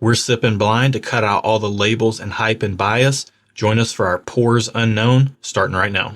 We're sipping blind to cut out all the labels and hype and bias. Join us for our Pours Unknown, starting right now.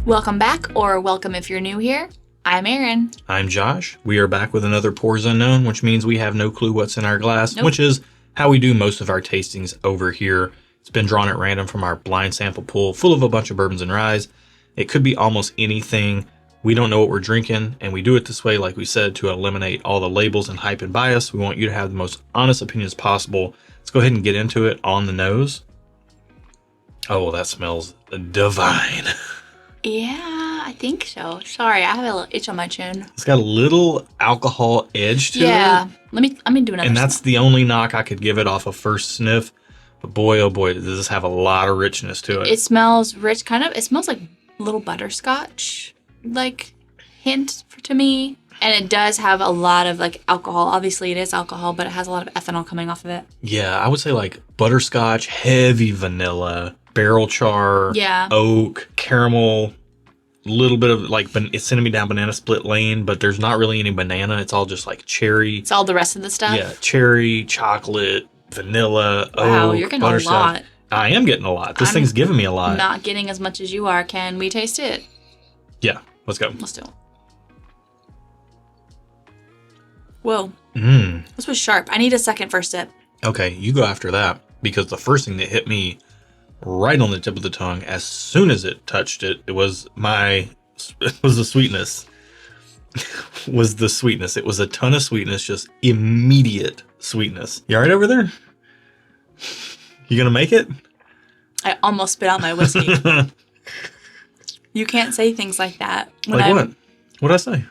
Welcome back, or welcome if you're new here. I'm Erin. I'm Josh. We are back with another Pours Unknown, which means we have no clue what's in our glass, which is how we do most of our tastings over here. It's been drawn at random from our blind sample pool full of a bunch of bourbons and ryes. It could be almost anything. We don't know what we're drinking, and we do it this way, like we said, to eliminate all the labels and hype and bias. We want you to have the most honest opinions possible. Let's go ahead and get into it on the nose. Oh, that smells divine. Yeah, I think so. Sorry, I have a little itch on my chin. It's got a little alcohol edge to it. Yeah, let me do another. And that's the only knock I could give it off a first sniff. But boy, oh boy, does this have a lot of richness to it. It smells rich, kind of. It smells like little butterscotch, like hint to me. And it does have a lot of like alcohol. Obviously, it is alcohol, but it has a lot of ethanol coming off of it. Yeah, I would say like butterscotch, heavy vanilla, barrel char, oak, caramel, a little bit of like it's sending me down banana split lane, but there's not really any banana. It's all just like cherry. It's all the rest of the stuff? Yeah, cherry, chocolate, vanilla, wow, oak, you're getting a lot. I am getting a lot. This thing's giving me a lot. I'm not getting as much as you are. Can we taste it? Yeah, let's go. Let's do it. Whoa. This was sharp. I need a second for a sip. Okay, you go after that, because the first thing that hit me right on the tip of the tongue as soon as it touched it, it was the sweetness. Was the sweetness. It was a ton of sweetness, just immediate sweetness. You all right over there? You gonna make it? I almost spit out my whiskey. You can't say things like that. Like what? What'd I say?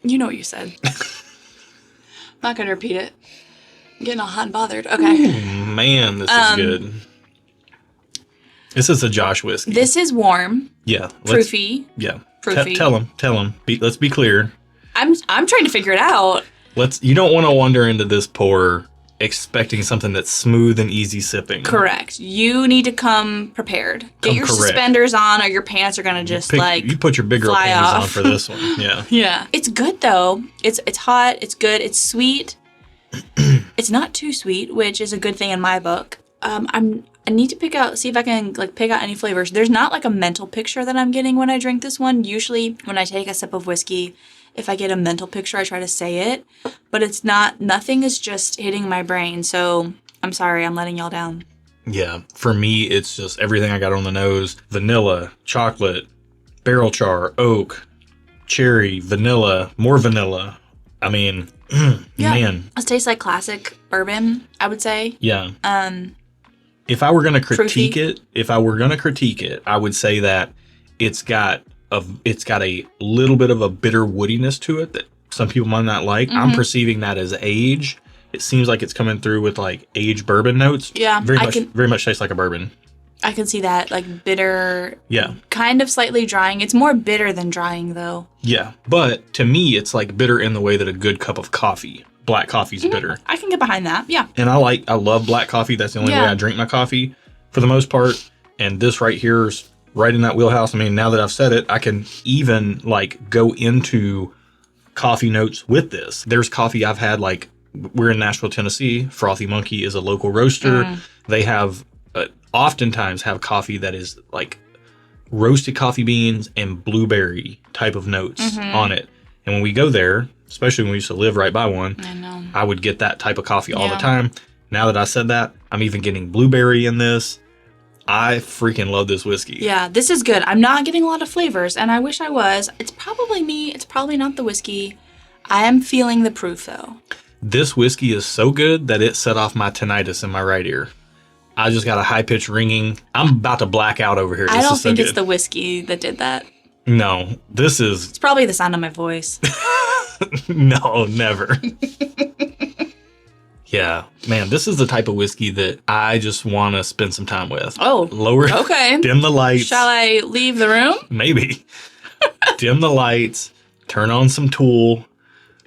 You know what you said. I'm not gonna repeat it. I'm getting all hot and bothered. Okay. Ooh, man, this is good. This is a Josh whiskey. This is warm. Yeah. Proofy. Yeah. Proofy. Tell him. Let's be clear. I'm trying to figure it out. You don't want to wander into this pour expecting something that's smooth and easy sipping. Correct. You need to come prepared. Get your suspenders on, or your pants are gonna just you put your big girl panties on for this one. Yeah. Yeah. It's good though. It's hot. It's good. It's sweet. It's not too sweet, which is a good thing in my book. I need to see if I can pick out any flavors. There's not like a mental picture that I'm getting when I drink this one. Usually when I take a sip of whiskey, if I get a mental picture, I try to say it, but nothing is just hitting my brain. So I'm sorry, I'm letting y'all down. Yeah. For me, it's just everything I got on the nose: vanilla, chocolate, barrel char, oak, cherry, vanilla, more vanilla. I mean, man. It tastes like classic bourbon, I would say. Yeah. If I were going to critique it, I would say that it's got a little bit of a bitter woodiness to it that some people might not like. I'm perceiving that as age. It seems like it's coming through with like aged bourbon notes. Yeah. Very much tastes like a bourbon. I can see that, like bitter. Yeah. Kind of slightly drying. It's more bitter than drying though. Yeah. But to me, it's like bitter in the way that a good cup of coffee, black coffee's bitter. I can get behind that. Yeah. And I love black coffee. That's the only way I drink my coffee for the most part. And this right here is right in that wheelhouse. I mean, now that I've said it, I can even like go into coffee notes with this. There's coffee I've had, like we're in Nashville, Tennessee. Frothy Monkey is a local roaster. They have oftentimes have coffee that is like roasted coffee beans and blueberry type of notes on it. And when we go there, especially when we used to live right by one, I would get that type of coffee all the time. Now that I said that, I'm even getting blueberry in this. I freaking love this whiskey. Yeah, this is good. I'm not getting a lot of flavors, and I wish I was. It's probably me. It's probably not the whiskey. I am feeling the proof, though. This whiskey is so good that it set off my tinnitus in my right ear. I just got a high-pitched ringing. I'm about to black out over here. I don't think it's the whiskey that did that. No, this is... It's probably the sound of my voice. No, never. Yeah, man, this is the type of whiskey that I just want to spend some time with. Oh, okay. Dim the lights. Shall I leave the room? Maybe. Dim the lights, turn on some Tool,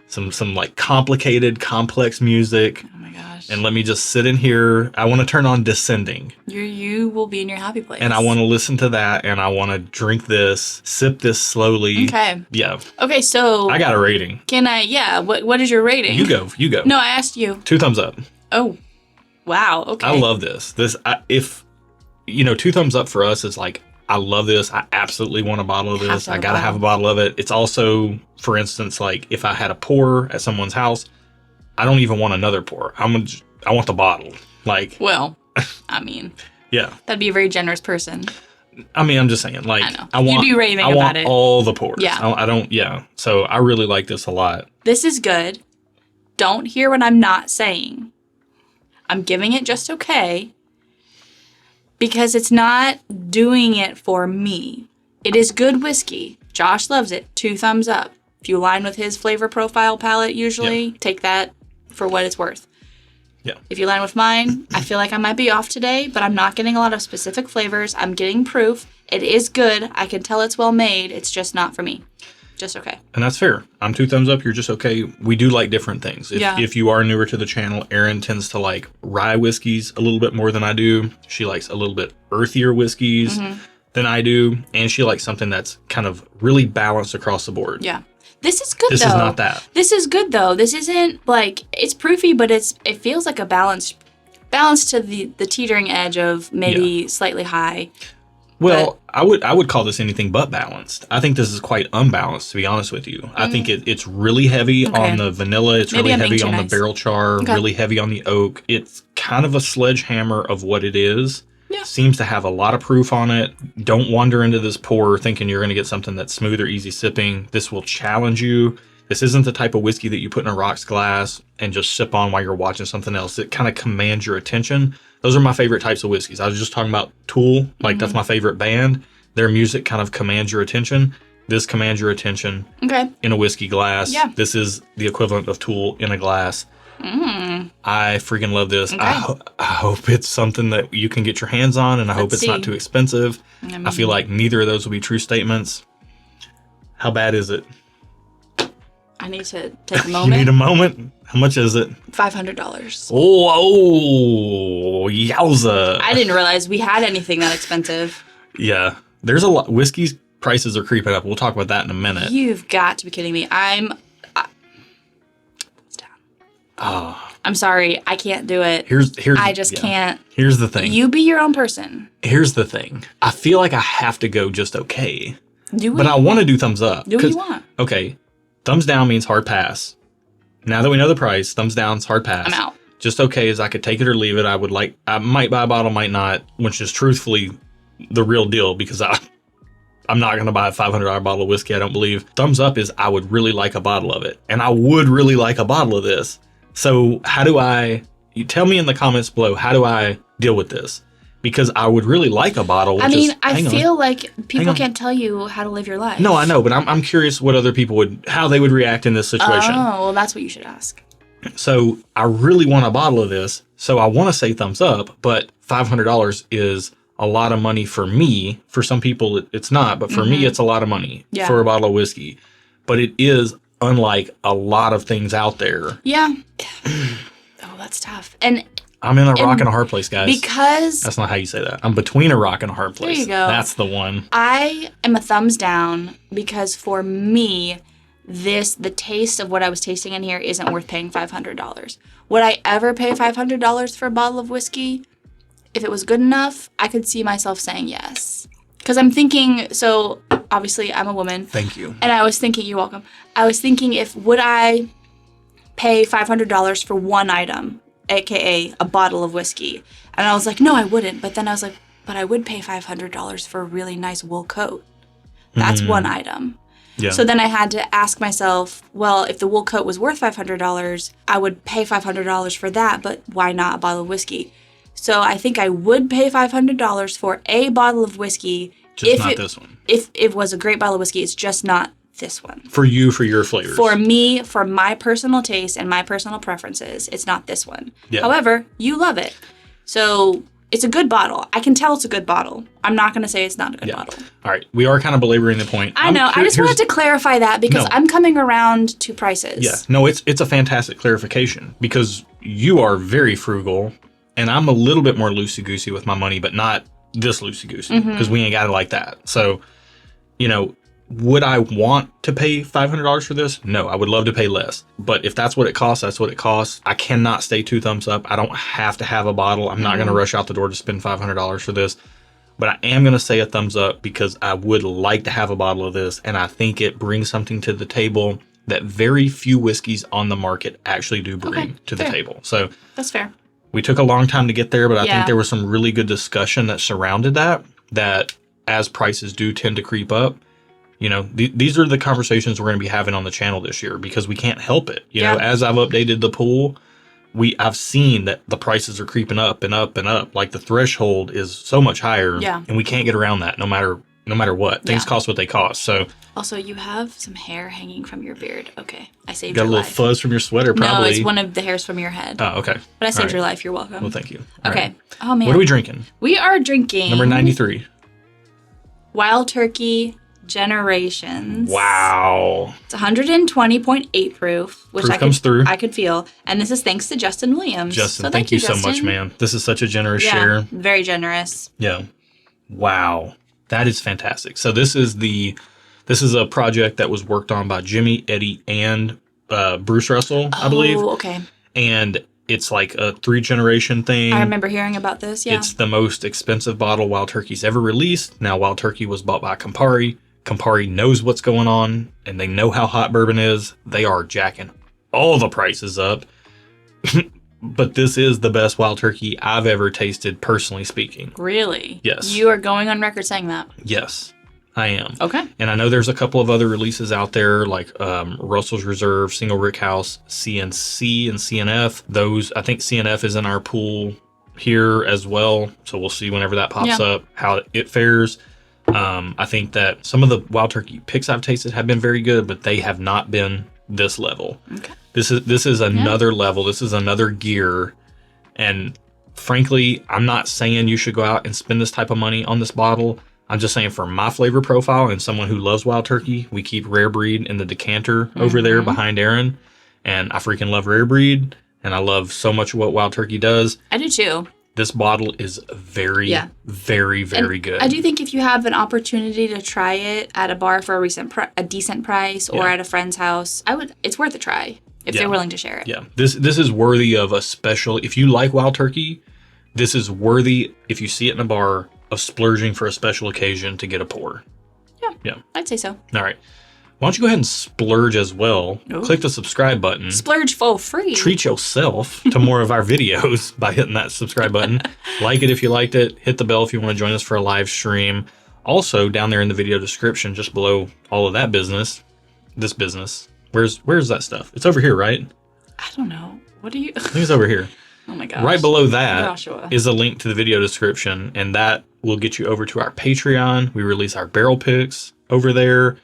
some like complicated, complex music. Oh my gosh. gosh. And let me just sit in here. I want to turn on Descending. You will be in your happy place. And I want to listen to that, and I want to drink this, sip this slowly. Okay. Yeah. Okay, so I got a rating. Can I? Yeah. What is your rating? You go. No, I asked you. 2 thumbs up. Oh, wow. Okay. I love this. If 2 thumbs up for us is like, I love this. I absolutely want a bottle of this. I gotta have a bottle of it. It's also, for instance, like if I had a pour at someone's house, I don't even want another pour. I want the bottle. Like, well, I mean, yeah, that'd be a very generous person. I mean, I'm just saying, like, I know. You'd be raving about it. All the pours. Yeah. I don't. Yeah. So I really like this a lot. This is good. Don't hear what I'm not saying. I'm giving it just okay. Because it's not doing it for me. It is good whiskey. Josh loves it. 2 thumbs up. If you align with his flavor profile palette, usually, take that for what it's worth. Yeah. If you align with mine, I feel like I might be off today, but I'm not getting a lot of specific flavors. I'm getting proof. It is good. I can tell it's well made. It's just not for me. Just okay. And that's fair. I'm 2 thumbs up. You're just okay. We do like different things. If you are newer to the channel, Erin tends to like rye whiskeys a little bit more than I do. She likes a little bit earthier whiskeys than I do. And she likes something that's kind of really balanced across the board. Yeah. This is good, This is not that. This is good, though. This isn't like, it's proofy, but it feels like a balance to the teetering edge of maybe slightly high. Well, I would call this anything but balanced. I think this is quite unbalanced, to be honest with you. I think it's really heavy on the vanilla. It's really heavy on the barrel char, really heavy on the oak. It's kind of a sledgehammer of what it is. Yeah. Seems to have a lot of proof on it. Don't wander into this pour thinking you're going to get something that's smooth or easy sipping. This will challenge you. This isn't the type of whiskey that you put in a rocks glass and just sip on while you're watching something else. It kind of commands your attention. Those are my favorite types of whiskeys. I was just talking about Tool. Like, that's my favorite band. Their music kind of commands your attention. This commands your attention in a whiskey glass. Yeah. This is the equivalent of Tool in a glass. I freaking love this. Okay. I hope it's something that you can get your hands on, and I hope it's not too expensive. I feel like neither of those will be true statements. How bad is it? I need to take a moment. You need a moment? How much is it? $500. Oh, yowza. I didn't realize we had anything that expensive. Yeah. There's a lot. Whiskey's prices are creeping up. We'll talk about that in a minute. You've got to be kidding me. It's down. Oh. I'm sorry. I can't do it. I just can't. Here's the thing. You be your own person. Here's the thing. I feel like I have to go just okay. But I want to do thumbs up. Do what you want. Okay. Thumbs down means hard pass. Now that we know the price, thumbs down is hard pass. I'm out. Just okay as I could take it or leave it. I might buy a bottle, might not, which is truthfully the real deal because I'm not going to buy a $500 bottle of whiskey, I don't believe. Thumbs up is I would really like a bottle of it. And I would really like a bottle of this. So you tell me in the comments below, how do I deal with this? Because I would really like a bottle. I feel like people can't tell you how to live your life. No, I know, but I'm curious what other people how they would react in this situation. Oh, well, that's what you should ask. So I really want a bottle of this. So I want to say thumbs up, but $500 is a lot of money for me. For some people, it's not, but for me, it's a lot of money for a bottle of whiskey. But it is unlike a lot of things out there. Yeah. Oh, that's tough. And I'm in a rock and a hard place, guys. Because that's not how you say that. I'm between a rock and a hard place. There you go. That's the one. I am a thumbs down because for me, the taste of what I was tasting in here isn't worth paying $500. Would I ever pay $500 for a bottle of whiskey? If it was good enough, I could see myself saying yes. Because I'm thinking, so obviously I'm a woman. Thank you. And I was thinking, you're welcome. I was thinking would I pay $500 for one item? AKA a bottle of whiskey. And I was like, no, I wouldn't. But then I was like, but I would pay $500 for a really nice wool coat. That's one item. Yeah. So then I had to ask myself, well, if the wool coat was worth $500, I would pay $500 for that, but why not a bottle of whiskey? So I think I would pay $500 for a bottle of whiskey. Just not this one. If it was a great bottle of whiskey, it's just not this one. For you, for your flavors. For me, for my personal taste and my personal preferences, it's not this one. Yeah. However, you love it. So it's a good bottle. I can tell it's a good bottle. I'm not going to say it's not a good bottle. All right. We are kind of belaboring the point. I know. I just wanted to clarify that because I'm coming around to prices. Yeah. No, it's a fantastic clarification because you are very frugal, and I'm a little bit more loosey-goosey with my money, but not this loosey-goosey, because we ain't got it like that. So, you know, would I want to pay $500 for this? No, I would love to pay less. But if that's what it costs, that's what it costs. I cannot stay 2 thumbs up. I don't have to have a bottle. I'm not going to rush out the door to spend $500 for this. But I am going to say a thumbs up because I would like to have a bottle of this. And I think it brings something to the table that very few whiskeys on the market actually do bring to the table. So that's fair. We took a long time to get there, but I think there was some really good discussion that surrounded that as prices do tend to creep up. You know, these are the conversations we're going to be having on the channel this year because we can't help it. You know, as I've updated the pool, I've seen that the prices are creeping up and up and up. Like the threshold is so much higher, and we can't get around that no matter what. Things cost what they cost. So also, you have some hair hanging from your beard. Okay, I saved your life. Got a little fuzz from your sweater, probably. No, it's one of the hairs from your head. Oh, okay. But I saved your life. You're welcome. Well, thank you. Okay. Right. Oh man. What are we drinking? We are drinking number 93. Wild Turkey Generations. Wow. It's 120.8 proof, which I could feel. And this is thanks to Justin Williams. Justin, so thank you so much, man. This is such a generous share. Very generous. Yeah. Wow. That is fantastic. So this is a project that was worked on by Jimmy, Eddie, and Bruce Russell, I believe. Oh, okay. And it's like a 3-generation thing. I remember hearing about this, yeah. It's the most expensive bottle Wild Turkey's ever released. Now, Wild Turkey was bought by Campari. Campari knows what's going on, and they know how hot bourbon is. They are jacking all the prices up. But this is the best Wild Turkey I've ever tasted, personally speaking. Really? Yes. You are going on record saying that? Yes, I am. Okay. And I know there's a couple of other releases out there, like Russell's Reserve, Single Rickhouse, CNC, and CNF. Those, I think CNF is in our pool here as well. So we'll see whenever that pops up how it fares. I think that some of the Wild Turkey picks I've tasted have been very good, but they have not been this level. Okay. This is another level. This is another gear. And frankly, I'm not saying you should go out and spend this type of money on this bottle. I'm just saying for my flavor profile and someone who loves Wild Turkey, we keep Rare Breed in the decanter over there behind Aaron. And I freaking love Rare Breed. And I love so much what Wild Turkey does. I do too. This bottle is very, very, very good. I do think if you have an opportunity to try it at a bar for a decent price or at a friend's house, it's worth a try if they're willing to share it. Yeah, this is worthy of a special. If you like Wild Turkey, this is worthy, if you see it in a bar, of splurging for a special occasion to get a pour. Yeah, I'd say so. All right. Why don't you go ahead and splurge as well? Ooh. Click the subscribe button. Splurge for free. Treat yourself to more of our videos by hitting that subscribe button. Like it if you liked it. Hit the bell if you want to join us for a live stream. Also, down there in the video description, just below all of that business, this business. Where's that stuff? It's over here, right? I don't know. What do you... I think it's over here. Oh my gosh. Right below that is a link to the video description, and that will get you over to our Patreon. We release our barrel picks over there.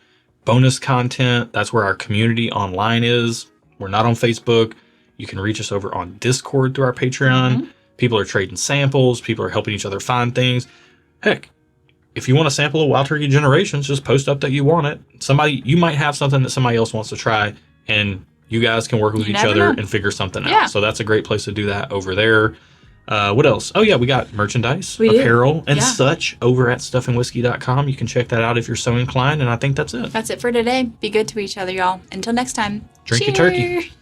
Bonus content. That's where our community online is. We're not on Facebook. You can reach us over on Discord through our Patreon. People are trading samples. People are helping each other find things. Heck, if you want a sample of Wild Turkey Generations, just post up that you want it. You might have something that somebody else wants to try, and you guys can work with each other and figure something out. So that's a great place to do that over there. What else? Oh, yeah, we got merchandise, apparel, and such over at stuffandwhiskey.com. You can check that out if you're so inclined, and I think that's it. That's it for today. Be good to each other, y'all. Until next time. Drink your turkey.